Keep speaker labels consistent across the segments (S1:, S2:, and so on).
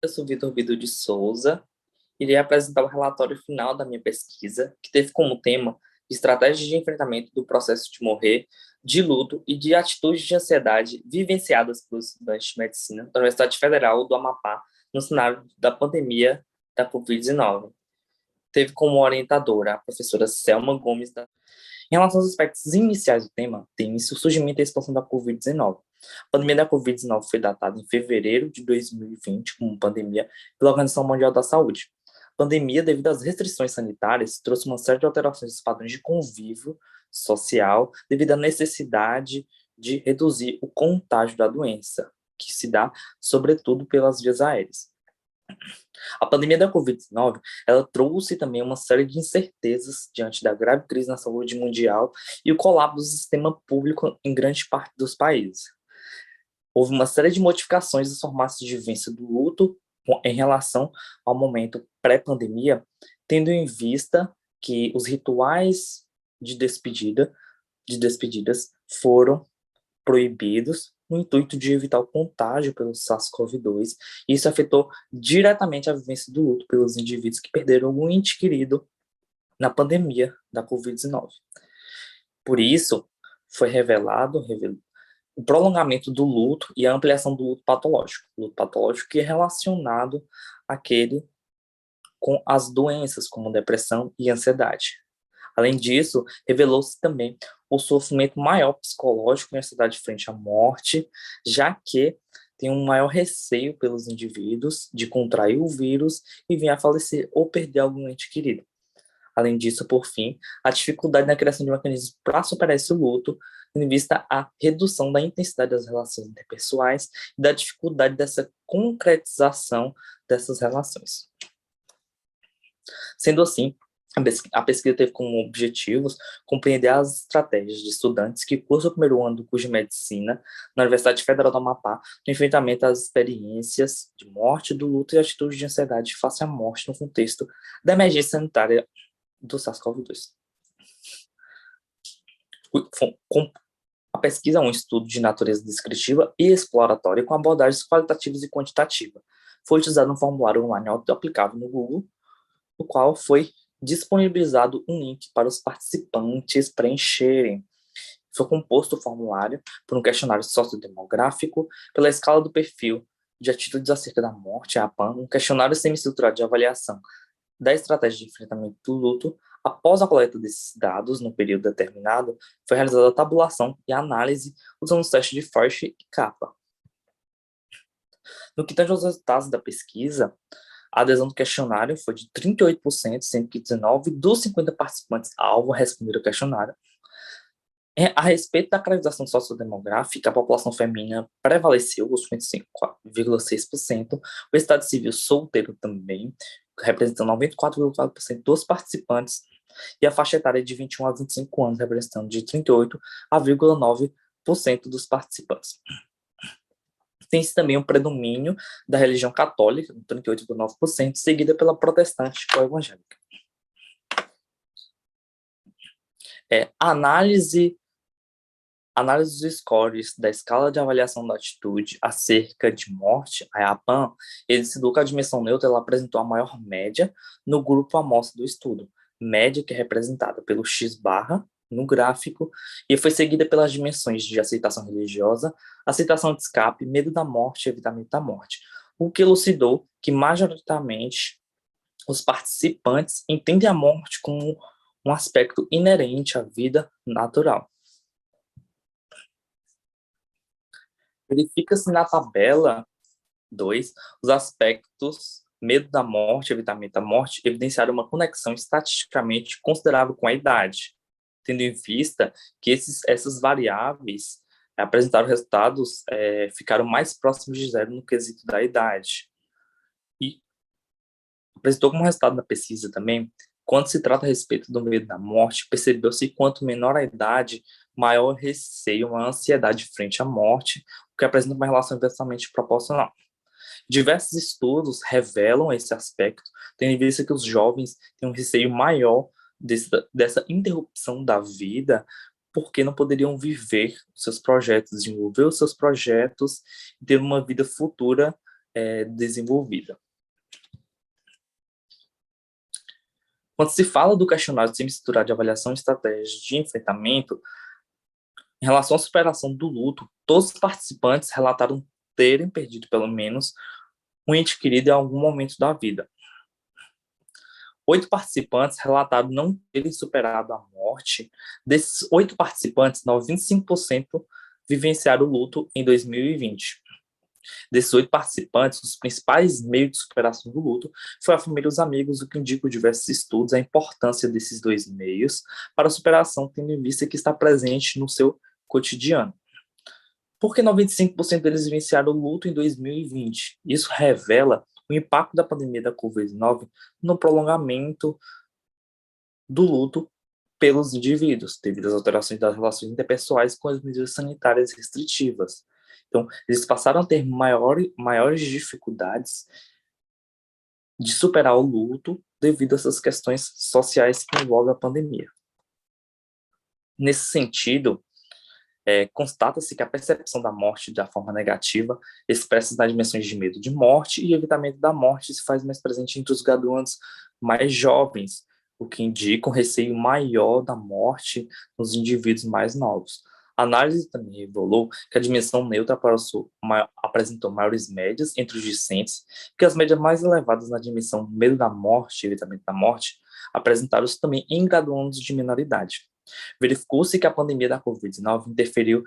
S1: Eu sou Vitor Bido de Souza, irei apresentar o relatório final da minha pesquisa, que teve como tema estratégias de enfrentamento do processo de morrer, de luto e de atitudes de ansiedade vivenciadas pelos estudantes de medicina da Universidade Federal do Amapá no cenário da pandemia da Covid-19. Teve como orientadora a professora Selma Gomes. Em relação aos aspectos iniciais do tema, tem-se o surgimento e a expansão da Covid-19. A pandemia da Covid-19 foi datada em fevereiro de 2020 como pandemia pela Organização Mundial da Saúde. A pandemia, devido às restrições sanitárias, trouxe uma série de alterações dos padrões de convívio social devido à necessidade de reduzir o contágio da doença, que se dá, sobretudo, pelas vias aéreas. A pandemia da Covid-19, ela trouxe também uma série de incertezas diante da grave crise na saúde mundial e o colapso do sistema público em grande parte dos países. Houve uma série de modificações dos formatos de vivência do luto em relação ao momento pré-pandemia, tendo em vista que os rituais de despedidas foram proibidos no intuito de evitar o contágio pelo SARS-CoV-2. Isso afetou diretamente a vivência do luto pelos indivíduos que perderam um ente querido na pandemia da Covid-19. Por isso, foi revelado o prolongamento do luto e a ampliação do luto patológico. O luto patológico que é relacionado àquele com as doenças como depressão e ansiedade. Além disso, revelou-se também o sofrimento maior psicológico e ansiedade frente à morte, já que tem um maior receio pelos indivíduos de contrair o vírus e vir a falecer ou perder algum ente querido. Além disso, por fim, a dificuldade na criação de mecanismos para superar esse luto, em vista à redução da intensidade das relações interpessoais e da dificuldade dessa concretização dessas relações. Sendo assim, a pesquisa teve como objetivos compreender as estratégias de estudantes que cursam o primeiro ano do curso de medicina na Universidade Federal do Amapá no enfrentamento às experiências de morte, do luto e atitudes de ansiedade face à morte no contexto da emergência sanitária do SARS-CoV-2. A pesquisa é um estudo de natureza descritiva e exploratória com abordagens qualitativas e quantitativas. Foi utilizado um formulário online auto-aplicável no Google, no qual foi disponibilizado um link para os participantes preencherem. Foi composto o formulário por um questionário sociodemográfico, pela escala do perfil de atitudes acerca da morte, a APAM, um questionário semi-estruturado de avaliação da estratégia de enfrentamento do luto. Após a coleta desses dados, no período determinado, foi realizada a tabulação e a análise usando os testes de Forsch e Kappa. No que tange aos resultados da pesquisa, a adesão do questionário foi de 38%, sendo que 19 dos 50 participantes-alvo responderam ao questionário. A respeito da caracterização sociodemográfica, a população feminina prevaleceu, os 55,6%, o estado civil solteiro também, representando 94,4% dos participantes, e a faixa etária de 21 a 25 anos, representando de 38,9% dos participantes. Tem-se também um predomínio da religião católica, com 38,9%, seguida pela protestante ou evangélica. Análise dos scores da escala de avaliação da atitude acerca de morte, a APAM, ele decidiu que a dimensão neutra ela apresentou a maior média no grupo amostra do estudo, média que é representada pelo X-barra no gráfico, e foi seguida pelas dimensões de aceitação religiosa, aceitação de escape, medo da morte e evitamento da morte, o que elucidou que, majoritariamente, os participantes entendem a morte como um aspecto inerente à vida natural. Verifica-se na tabela 2 os aspectos medo da morte, evitamento da morte, evidenciaram uma conexão estatisticamente considerável com a idade, tendo em vista que essas variáveis apresentaram resultados, ficaram mais próximos de zero no quesito da idade. E apresentou como resultado da pesquisa também, quando se trata a respeito do medo da morte, percebeu-se que quanto menor a idade, maior o receio, a ansiedade frente à morte, o que apresenta uma relação inversamente proporcional. Diversos estudos revelam esse aspecto, tendo em vista que os jovens têm um receio maior dessa interrupção da vida, porque não poderiam viver seus projetos, desenvolver os seus projetos e ter uma vida futura desenvolvida. Quando se fala do questionário semi-estruturado de avaliação de estratégias de enfrentamento, em relação à superação do luto, todos os participantes relataram terem perdido pelo menos um ente querido em algum momento da vida. 8 participantes relataram não terem superado a morte. Desses 8 participantes, 95% vivenciaram o luto em 2020. Desses 8 participantes, os principais meios de superação do luto foi a família e os amigos, o que indica diversos estudos a importância desses 2 meios para a superação, tendo em vista que está presente no seu cotidiano. Por que 95% deles vivenciaram o luto em 2020? Isso revela o impacto da pandemia da Covid-19 no prolongamento do luto pelos indivíduos, devido às alterações das relações interpessoais com as medidas sanitárias restritivas. Então, eles passaram a ter maiores dificuldades de superar o luto devido a essas questões sociais que envolvem a pandemia. Nesse sentido, constata-se que a percepção da morte da forma negativa expressa nas dimensões de medo de morte e evitamento da morte se faz mais presente entre os graduandos mais jovens, o que indica um receio maior da morte nos indivíduos mais novos. A análise também revelou que a dimensão neutra apresentou maiores médias entre os discentes, que as médias mais elevadas na dimensão medo da morte e evitamento da morte apresentaram-se também em graduandos de menor idade. Verificou-se que a pandemia da Covid-19 interferiu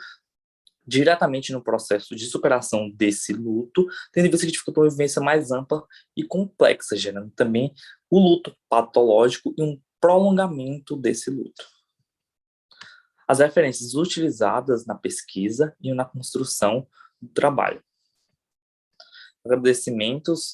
S1: diretamente no processo de superação desse luto, tendo em vista que dificultou uma vivência mais ampla e complexa, gerando também o luto patológico e um prolongamento desse luto. As referências utilizadas na pesquisa e na construção do trabalho. Agradecimentos